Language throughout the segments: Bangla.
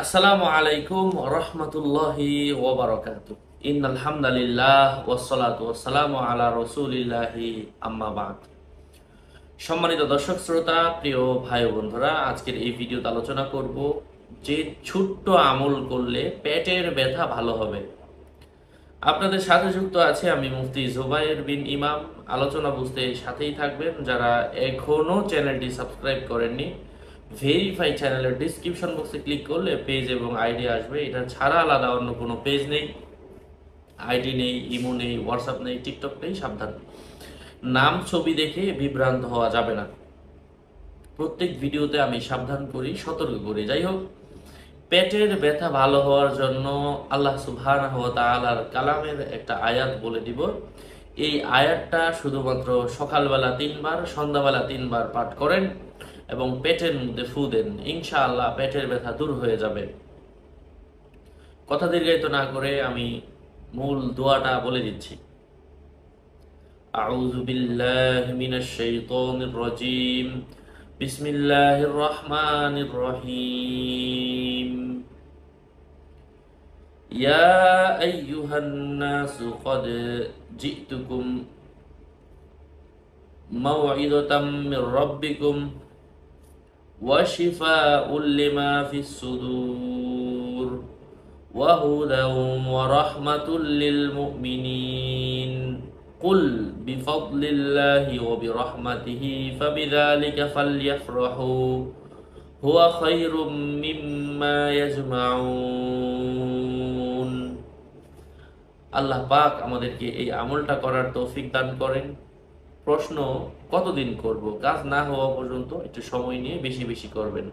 আসসালামু আলাইকুম রহমতুল্লাহি ওয়া বারাকাতুহু। ইন্নাল হামদালিল্লাহ ওয়াসসালাতু ওয়াসসালামু আলা রাসূলিল্লাহি আম্মা বাদ। সম্মানিত দর্শক শ্রোতা, প্রিয় ভাই ও বন্ধুরা, আজকের এই ভিডিওতে আলোচনা করব যে ছোট্ট আমল করলে পেটের ব্যথা ভালো হবে। আপনাদের সাথে যুক্ত আছে আমি মুফতি জুবায়ের বিন ইমাম। আলোচনা বুঝতে সাথেই থাকবেন। যারা এখনো চ্যানেলটি সাবস্ক্রাইব করেননি, ভেরিফাই চ্যানেলের ডিসক্রিপশন বক্সে ক্লিক করলে পেজ এবং আইডি আসবে। এটা ছাড়া আলাদা অন্য কোনো পেজ নেই, আইডি নেই, ইমো নেই, হোয়াটসঅ্যাপ নেই, টিকটক নেই। সাবধান, নাম ছবি দেখে বিভ্রান্ত হওয়া যাবে না। প্রত্যেক ভিডিওতে আমি সাবধান করি, সতর্ক করি। যাই হোক, পেটের ব্যথা ভালো হওয়ার জন্য আল্লাহ সুবহানাহু ওয়া তাআলার কালামের একটা আয়াত বলে দিব। এই আয়াতটা শুধুমাত্র সকালবেলা 3 বার, সন্ধ্যাবেলা 3 বার পাঠ করেন এবং পেটের মধ্যে ফু দেন, ইনশাআল্লাহ পেটের ব্যথা দূর হয়ে যাবে। কথা দীর্ঘায়িত না করে আমি মূল দোয়াটা বলে দিচ্ছি। আউযু বিল্লাহি মিনাশ শাইতানির রাজীম। বিসমিল্লাহির রহমানির রহিম। ইয়া আইয়ুহান নাসু ক্বাদ জি'তুকুম মাউইযাতাম মির রাব্বিকুম ওয়া শিফাউল লিমা ফিস সুদূর ওয়া হুদাও ওয়া রাহমাতুল লিল মুমিনিন। কুল বিফাদলিল্লাহি ওয়া বিরহমাতিহি ফাবিযালিকা ফালইফরাহু হুয়া খায়রুম মিম্মা ইয়াজমাউন। আল্লাহ পাক আমাদেরকে এই আমলটা করার তৌফিক দান করেন। প্রশ্ন, কতদিন করব? কাজ না হওয়া পর্যন্ত একটু সময় নিয়ে বেশি বেশি করবেন।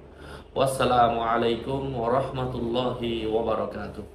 ওয়াসসালামু আলাইকুম ওয়া রাহমাতুল্লাহি ওয়া বারাকাতুহু।